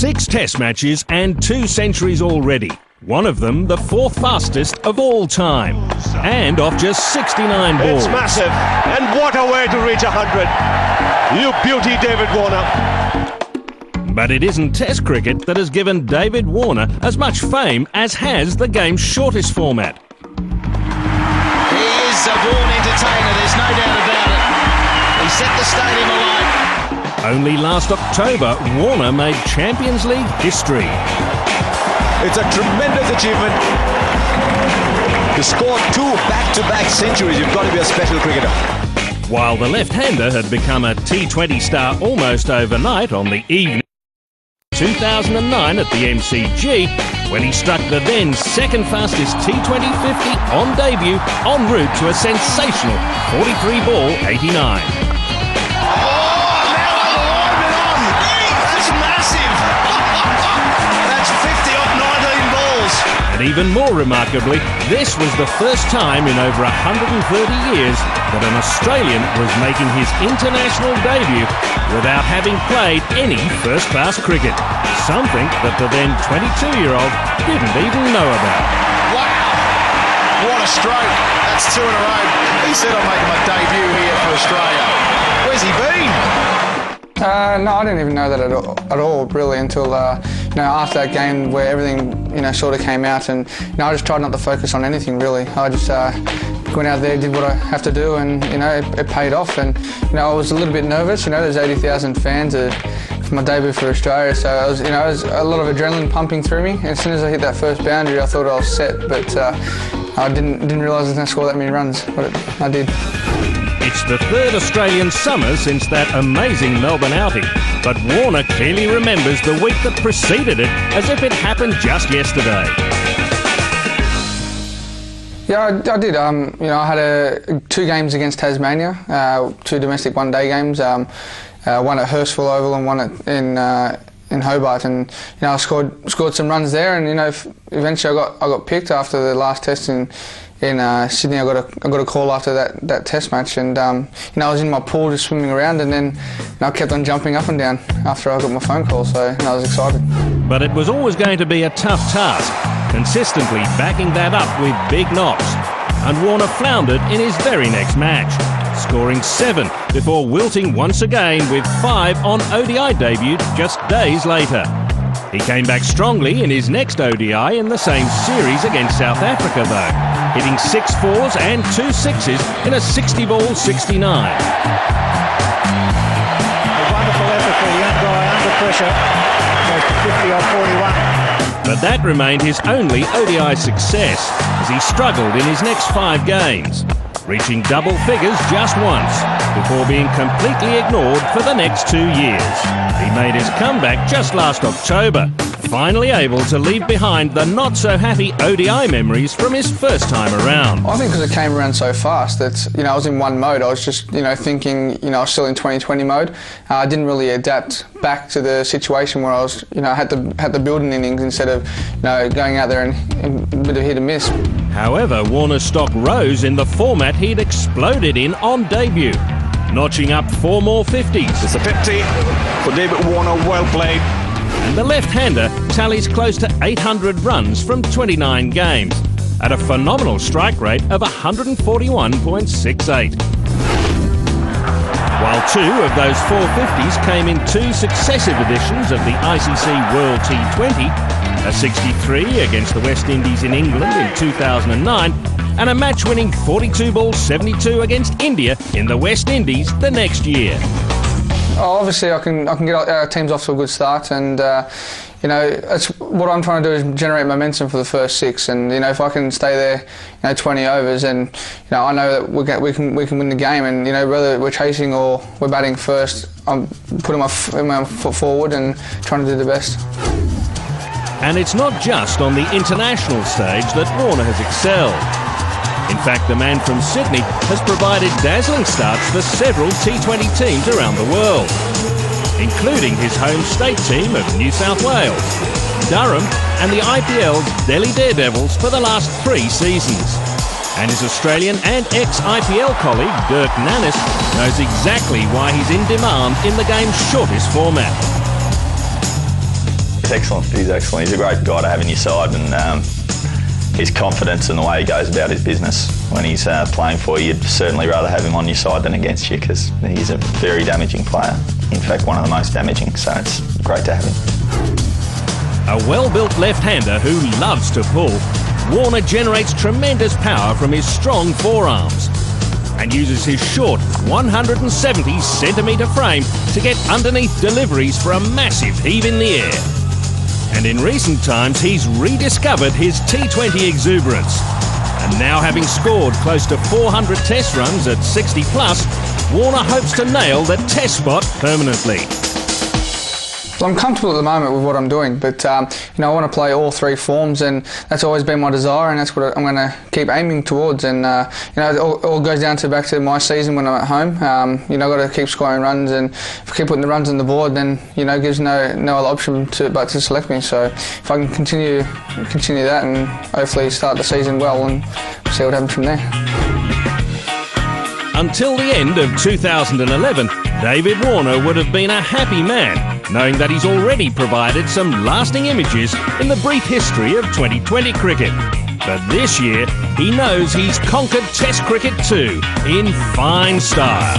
6 test matches and 2 centuries already. One of them the 4th fastest of all time. And off just 69 balls. It's massive. And what a way to reach 100. You beauty, David Warner. But it isn't Test cricket that has given David Warner as much fame as has the game's shortest format. He is a born entertainer, there's no doubt about it. He set the stadium alight. Only last October, Warner made Champions League history. It's a tremendous achievement. To score 2 back-to-back centuries, you've got to be a special cricketer. While the left-hander had become a T20 star almost overnight on the evening of 2009 at the MCG, when he struck the then second fastest T20 50 on debut, en route to a sensational 43-ball 89. And even more remarkably, this was the first time in over 130 years that an Australian was making his international debut without having played any first-class cricket, something that the then 22-year-old didn't even know about. Wow! What a stroke! That's 2 in a row. He said I'm making my debut here for Australia. Where's he been? No, I didn't even know that at all really, until after that game where everything sort of came out, and I just tried not to focus on anything really. I just went out there, did what I have to do, and it paid off. And I was a little bit nervous. There's 80,000 fans for my debut for Australia, so I was a lot of adrenaline pumping through me. And as soon as I hit that first boundary, I thought I was set, but I didn't realise I was going to score that many runs, but I did. It's the 3rd Australian summer since that amazing Melbourne outing, but Warner clearly remembers the week that preceded it as if it happened just yesterday. Yeah, I did. I had 2 games against Tasmania, 2 domestic one-day games, one at Hurstville Oval and one in Hobart, and I scored some runs there, and eventually I got picked after the last test in Sydney. I got a call after that test match, and I was in my pool just swimming around, and then I kept on jumping up and down after I got my phone call, so I was excited. But it was always going to be a tough task, consistently backing that up with big knocks, and Warner floundered in his very next match, scoring 7 before wilting once again with 5 on ODI debut just days later. He came back strongly in his next ODI in the same series against South Africa though, hitting 6 4s and 2 6s in a 60-ball 69. A wonderful effort for the young guy under pressure, goes to 50 on 41. But that remained his only ODI success as he struggled in his next 5 games, reaching double figures just once before being completely ignored for the next 2 years. He made his comeback just last October, finally able to leave behind the not-so-happy ODI memories from his first time around. I think because it came around so fast that I was in one mode. I was just thinking I was still in 2020 mode. I didn't really adapt back to the situation where I was had to build an innings instead of going out there and a bit of hit and miss. However, Warner's stock rose in the format he'd exploded in on debut, notching up 4 more 50s. It's a 50 for David Warner, well played. And the left-hander tallies close to 800 runs from 29 games at a phenomenal strike rate of 141.68. While 2 of those 450s came in 2 successive editions of the ICC World T20, a 63 against the West Indies in England in 2009, and a match-winning 42-ball 72 against India in the West Indies the next year. Obviously, I can get our teams off to a good start, and it's what I'm trying to do is generate momentum for the first 6, and if I can stay there, 20 overs, and I know that we can win the game, and whether we're chasing or we're batting first, I'm putting my foot forward and trying to do the best. And it's not just on the international stage that Warner has excelled. In fact, the man from Sydney has provided dazzling starts for several T20 teams around the world, including his home state team of New South Wales, Durham and the IPL's Delhi Daredevils for the last 3 seasons. And his Australian and ex-IPL colleague Dirk Nannes knows exactly why he's in demand in the game's shortest format. He's excellent. He's excellent. He's a great guy to have in your side, and his confidence and the way he goes about his business when he's playing for you, you'd certainly rather have him on your side than against you, because he's a very damaging player. In fact, one of the most damaging, so it's great to have him. A well-built left-hander who loves to pull, Warner generates tremendous power from his strong forearms and uses his short 170-centimetre frame to get underneath deliveries for a massive heave in the air. And in recent times, he's rediscovered his T20 exuberance. And now, having scored close to 400 test runs at 60 plus, Warner hopes to nail the test spot permanently. Well, I'm comfortable at the moment with what I'm doing, but I want to play all three forms, and that's always been my desire, and that's what I'm going to keep aiming towards. And it all goes down to back to my season when I'm at home. I've got to keep scoring runs, and if I keep putting the runs on the board, then it gives no other option but to select me. So if I can continue that, and hopefully start the season well, and see what happens from there. Until the end of 2011, David Warner would have been a happy man, knowing that he's already provided some lasting images in the brief history of 2020 cricket. But this year, he knows he's conquered Test cricket too, in fine style.